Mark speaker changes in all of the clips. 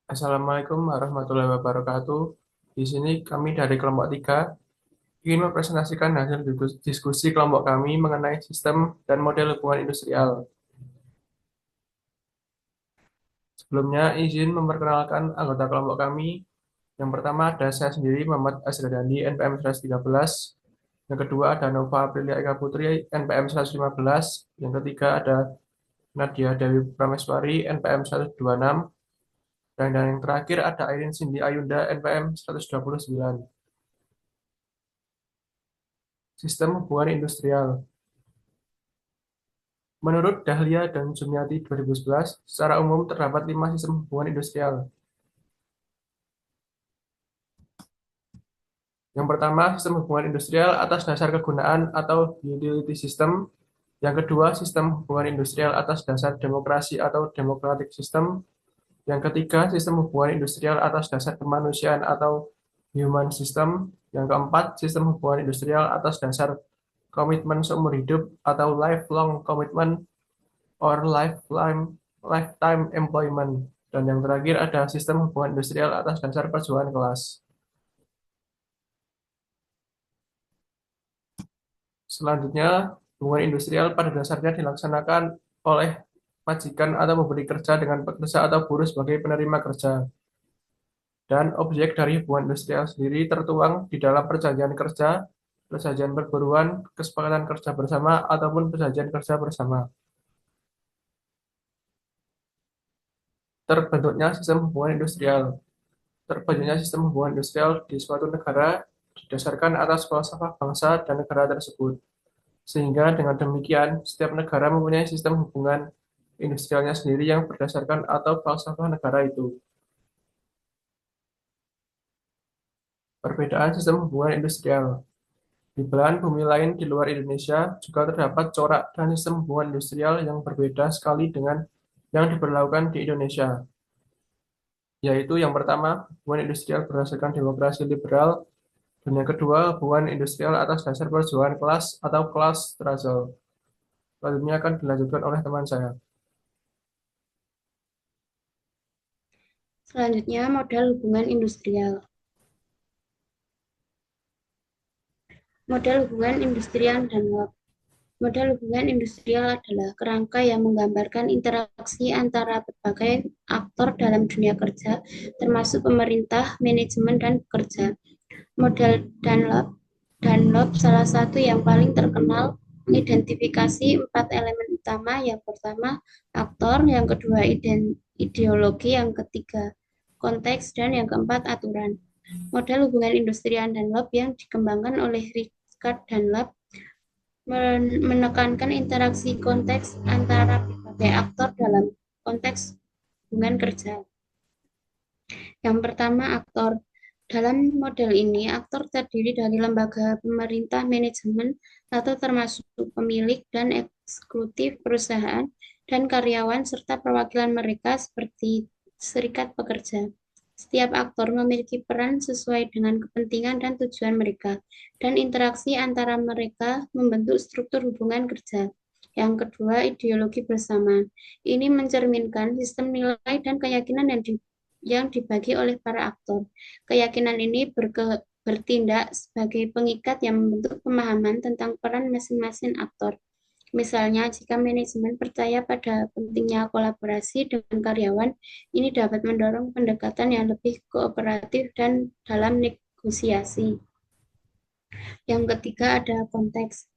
Speaker 1: Assalamualaikum warahmatullahi wabarakatuh. Di sini kami dari kelompok 3 ingin mempresentasikan hasil diskusi kelompok kami mengenai sistem dan model hubungan industrial. Sebelumnya, izin memperkenalkan anggota kelompok kami. Yang pertama ada saya sendiri, Muhammad Asradani, NPM 113. Yang kedua ada Nova Aprilia Eka Putri, NPM 115. Yang ketiga ada Nadia Dewi Prameswari, NPM 126. Dan yang terakhir ada Airin Cindy Ayunda, NPM 129. Sistem hubungan industrial. Menurut Dahlia dan Jumyati 2011, secara umum terdapat 5 sistem hubungan industrial. Yang pertama, sistem hubungan industrial atas dasar kegunaan atau utility system. Yang kedua, sistem hubungan industrial atas dasar demokrasi atau democratic system. Yang ketiga, sistem hubungan industrial atas dasar kemanusiaan atau human system. Yang keempat, sistem hubungan industrial atas dasar komitmen seumur hidup atau lifelong commitment or lifetime employment. Dan yang terakhir ada sistem hubungan industrial atas dasar perjuangan kelas. Selanjutnya, hubungan industrial pada dasarnya dilaksanakan oleh majikan atau pemberi kerja dengan pekerja atau buruh sebagai penerima kerja. Dan objek dari hubungan industrial sendiri tertuang di dalam perjanjian kerja, perjanjian perburuan, kesepakatan kerja bersama, ataupun perjanjian kerja bersama. Terbentuknya sistem hubungan industrial. Terbentuknya sistem hubungan industrial di suatu negara didasarkan atas falsafah bangsa dan negara tersebut. Sehingga dengan demikian, setiap negara mempunyai sistem hubungan industrialnya sendiri yang berdasarkan atau falsafah negara itu. Perbedaan sistem hubungan industrial. Di belahan bumi lain di luar Indonesia juga terdapat corak dan sistem hubungan industrial yang berbeda sekali dengan yang diberlakukan di Indonesia. Yaitu yang pertama, hubungan industrial berdasarkan demokrasi liberal, dan yang kedua, hubungan industrial atas dasar perjuangan kelas atau class struggle. Selanjutnya akan dilanjutkan oleh teman saya.
Speaker 2: Selanjutnya, model hubungan industrial. Model hubungan industrial dan web. Model hubungan industrial adalah kerangka yang menggambarkan interaksi antara berbagai aktor dalam dunia kerja, termasuk pemerintah, manajemen, dan pekerja. Model Dunlop salah satu yang paling terkenal mengidentifikasi 4 elemen utama. Yang pertama, aktor, yang kedua, ideologi, yang ketiga, konteks, dan yang keempat, aturan. Model hubungan industrial Dunlop yang dikembangkan oleh Richard Dunlop menekankan interaksi konteks antara berbagai aktor dalam konteks hubungan kerja. Yang pertama, aktor. Dalam model ini, aktor terdiri dari lembaga pemerintah, manajemen, atau termasuk pemilik dan eksekutif perusahaan, dan karyawan, serta perwakilan mereka seperti serikat pekerja. Setiap aktor memiliki peran sesuai dengan kepentingan dan tujuan mereka, dan interaksi antara mereka membentuk struktur hubungan kerja. Yang kedua, ideologi bersama. Ini mencerminkan sistem nilai dan keyakinan yang dibagi oleh para aktor. Keyakinan ini bertindak sebagai pengikat yang membentuk pemahaman tentang peran masing-masing aktor. Misalnya, jika manajemen percaya pada pentingnya kolaborasi dengan karyawan, ini dapat mendorong pendekatan yang lebih kooperatif dan dalam negosiasi. Yang ketiga ada konteks.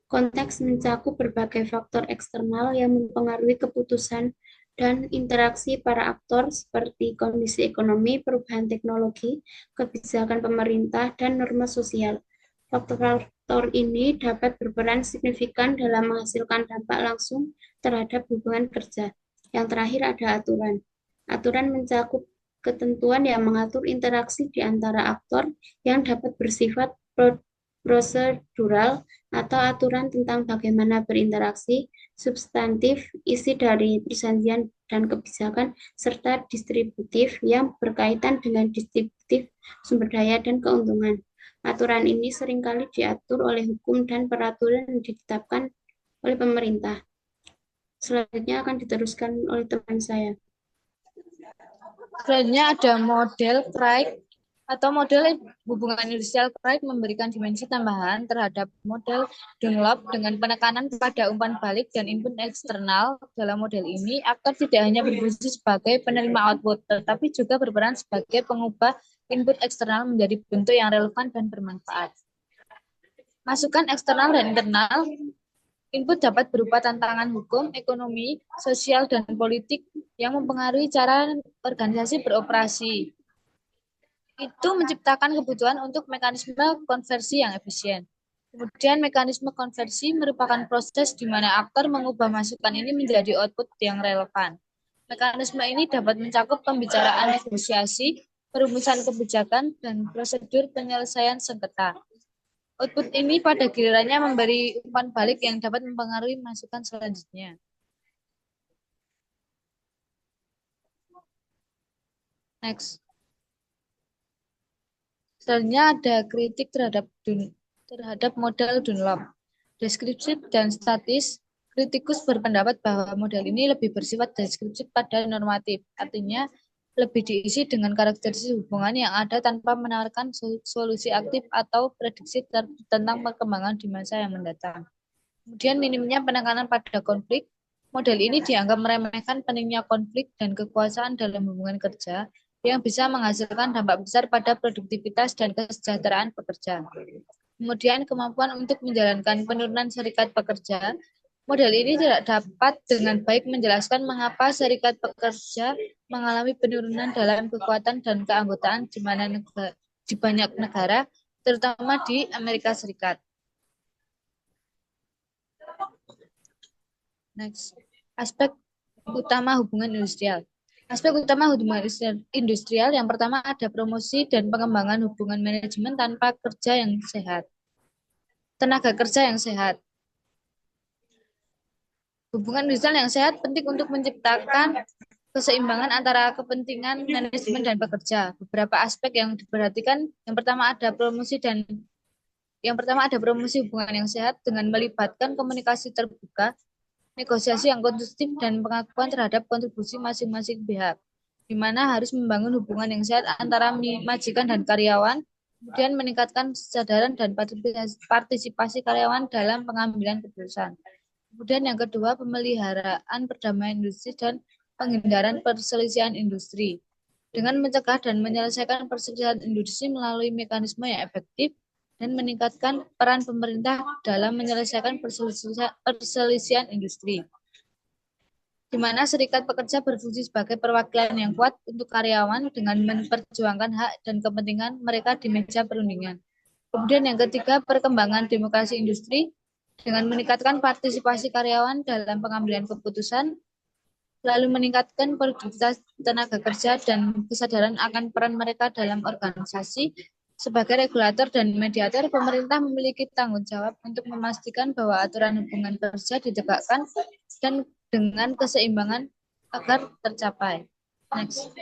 Speaker 2: Konteks mencakup berbagai faktor eksternal yang mempengaruhi keputusan dan interaksi para aktor seperti kondisi ekonomi, perubahan teknologi, kebijakan pemerintah, dan norma sosial. Faktor-faktor ini dapat berperan signifikan dalam menghasilkan dampak langsung terhadap hubungan kerja. Yang terakhir ada aturan. Aturan mencakup ketentuan yang mengatur interaksi di antara aktor yang dapat bersifat prosedural atau aturan tentang bagaimana berinteraksi, substantif, isi dari perjanjian dan kebijakan, serta distributif yang berkaitan dengan distributif sumber daya dan keuntungan. Aturan ini seringkali diatur oleh hukum dan peraturan yang ditetapkan oleh pemerintah. Selanjutnya akan diteruskan oleh teman saya.
Speaker 3: Selanjutnya ada model Craig atau model hubungan industrial Craig memberikan dimensi tambahan terhadap model Dunlop dengan penekanan pada umpan balik dan input eksternal. Dalam model ini, aktor tidak hanya berfungsi sebagai penerima output, tetapi juga berperan sebagai pengubah input eksternal menjadi bentuk yang relevan dan bermanfaat. Masukan eksternal dan internal. Input dapat berupa tantangan hukum, ekonomi, sosial, dan politik yang mempengaruhi cara organisasi beroperasi. Itu menciptakan kebutuhan untuk mekanisme konversi yang efisien. Kemudian mekanisme konversi merupakan proses di mana aktor mengubah masukan ini menjadi output yang relevan. Mekanisme ini dapat mencakup pembicaraan negosiasi, perumusan kebijakan, dan prosedur penyelesaian sengketa. Output ini pada gilirannya memberi umpan balik yang dapat mempengaruhi masukan selanjutnya. Next. Selanjutnya ada kritik terhadap model Dunlop. Deskriptif dan statis. Kritikus berpendapat bahwa model ini lebih bersifat deskriptif pada normatif. Artinya, lebih diisi dengan karakteristik hubungan yang ada tanpa menawarkan solusi aktif atau prediksi tentang perkembangan di masa yang mendatang. Kemudian minimnya penekanan pada konflik. Model ini dianggap meremehkan pentingnya konflik dan kekuasaan dalam hubungan kerja yang bisa menghasilkan dampak besar pada produktivitas dan kesejahteraan pekerja. Kemudian kemampuan untuk menjalankan penurunan serikat pekerja. Model ini tidak dapat dengan baik menjelaskan mengapa serikat pekerja mengalami penurunan dalam kekuatan dan keanggotaan di banyak negara, terutama di Amerika Serikat. Next. Aspek utama hubungan industrial. Aspek utama hubungan industrial yang pertama ada promosi dan pengembangan hubungan manajemen tanpa kerja yang sehat. Tenaga kerja yang sehat. Hubungan industrial yang sehat penting untuk menciptakan keseimbangan antara kepentingan manajemen dan pekerja. Beberapa aspek yang diperhatikan, yang pertama ada promosi hubungan yang sehat dengan melibatkan komunikasi terbuka, negosiasi yang konstruktif, dan pengakuan terhadap kontribusi masing-masing pihak, di mana harus membangun hubungan yang sehat antara majikan dan karyawan, kemudian meningkatkan kesadaran dan partisipasi karyawan dalam pengambilan keputusan. Kemudian yang kedua, pemeliharaan perdamaian industri dan penghindaran perselisihan industri. Dengan mencegah dan menyelesaikan perselisihan industri melalui mekanisme yang efektif dan meningkatkan peran pemerintah dalam menyelesaikan perselisihan industri. Di mana serikat pekerja berfungsi sebagai perwakilan yang kuat untuk karyawan dengan memperjuangkan hak dan kepentingan mereka di meja perundingan. Kemudian yang ketiga, perkembangan demokrasi industri dengan meningkatkan partisipasi karyawan dalam pengambilan keputusan, lalu meningkatkan produktivitas tenaga kerja dan kesadaran akan peran mereka dalam organisasi. Sebagai regulator dan mediator, pemerintah memiliki tanggung jawab untuk memastikan bahwa aturan hubungan kerja ditegakkan dan dengan keseimbangan agar tercapai. Next.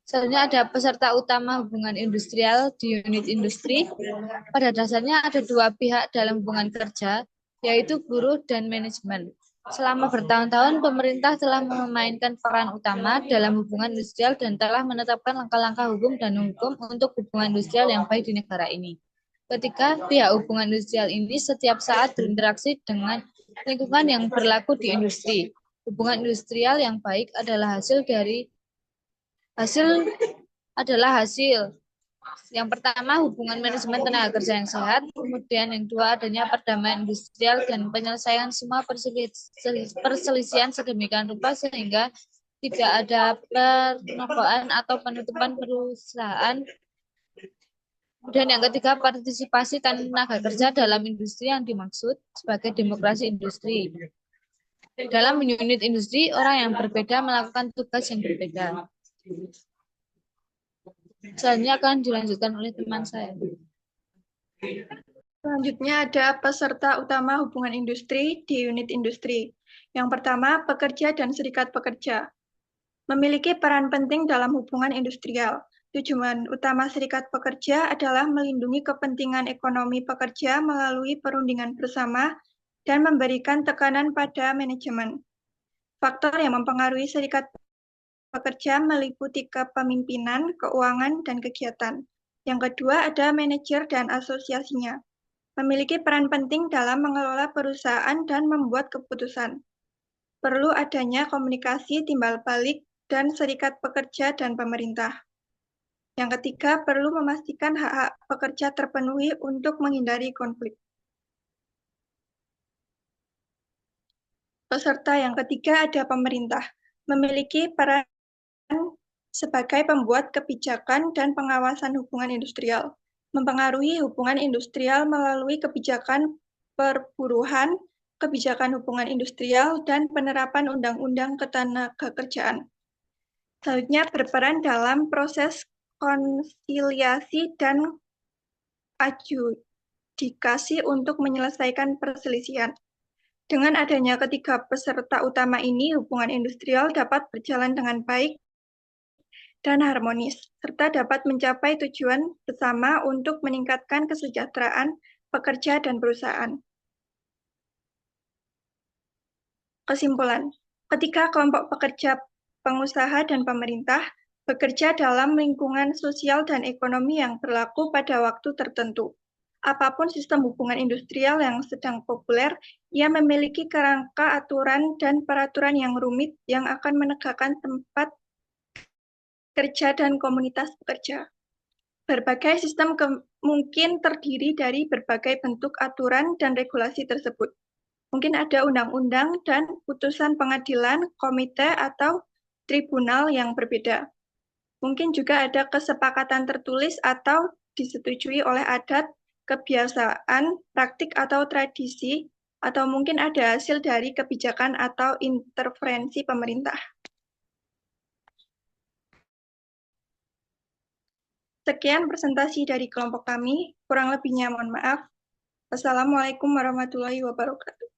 Speaker 3: Selanjutnya ada peserta utama hubungan industrial di unit industri. Pada dasarnya ada dua pihak dalam hubungan kerja, yaitu buruh dan manajemen. Selama bertahun-tahun, pemerintah telah memainkan peran utama dalam hubungan industrial dan telah menetapkan langkah-langkah hukum dan hukum untuk hubungan industrial yang baik di negara ini. Ketika pihak hubungan industrial ini setiap saat berinteraksi dengan lingkungan yang berlaku di industri. Hubungan industrial yang baik adalah hasil. Yang pertama, hubungan manajemen tenaga kerja yang sehat. Kemudian yang kedua, adanya perdamaian industrial dan penyelesaian semua perselisihan sedemikian rupa sehingga tidak ada penokohan atau penutupan perusahaan. Kemudian yang ketiga, partisipasi tenaga kerja dalam industri yang dimaksud sebagai demokrasi industri. Dalam unit industri, orang yang berbeda melakukan tugas yang berbeda. Selanjutnya akan dilanjutkan oleh teman saya.
Speaker 4: Selanjutnya ada peserta utama hubungan industri di unit industri. Yang pertama, pekerja dan serikat pekerja. Memiliki peran penting dalam hubungan industrial. Tujuan utama serikat pekerja adalah melindungi kepentingan ekonomi pekerja melalui perundingan bersama dan memberikan tekanan pada manajemen. Faktor yang mempengaruhi serikat pekerja meliputi kepemimpinan, keuangan, dan kegiatan. Yang kedua ada manajer dan asosiasinya. Memiliki peran penting dalam mengelola perusahaan dan membuat keputusan. Perlu adanya komunikasi timbal balik dan serikat pekerja dan pemerintah. Yang ketiga, perlu memastikan hak-hak pekerja terpenuhi untuk menghindari konflik. Peserta yang ketiga ada pemerintah, memiliki peran sebagai pembuat kebijakan dan pengawasan hubungan industrial, mempengaruhi hubungan industrial melalui kebijakan perburuhan, kebijakan hubungan industrial, dan penerapan undang-undang ketenagakerjaan. Selanjutnya berperan dalam proses konsiliasi dan adjudikasi untuk menyelesaikan perselisihan. Dengan adanya ketiga peserta utama ini, hubungan industrial dapat berjalan dengan baik dan harmonis, serta dapat mencapai tujuan bersama untuk meningkatkan kesejahteraan pekerja dan perusahaan. Kesimpulan, ketiga kelompok pekerja, pengusaha, dan pemerintah bekerja dalam lingkungan sosial dan ekonomi yang berlaku pada waktu tertentu. Apapun sistem hubungan industrial yang sedang populer, ia memiliki kerangka aturan dan peraturan yang rumit yang akan menegakkan tempat kerja dan komunitas pekerja. Berbagai sistem mungkin terdiri dari berbagai bentuk aturan dan regulasi tersebut. Mungkin ada undang-undang dan putusan pengadilan, komite, atau tribunal yang berbeda. Mungkin juga ada kesepakatan tertulis atau disetujui oleh adat, kebiasaan, praktik, atau tradisi, atau mungkin ada hasil dari kebijakan atau intervensi pemerintah. Sekian presentasi dari kelompok kami, kurang lebihnya mohon maaf. Wassalamualaikum warahmatullahi wabarakatuh.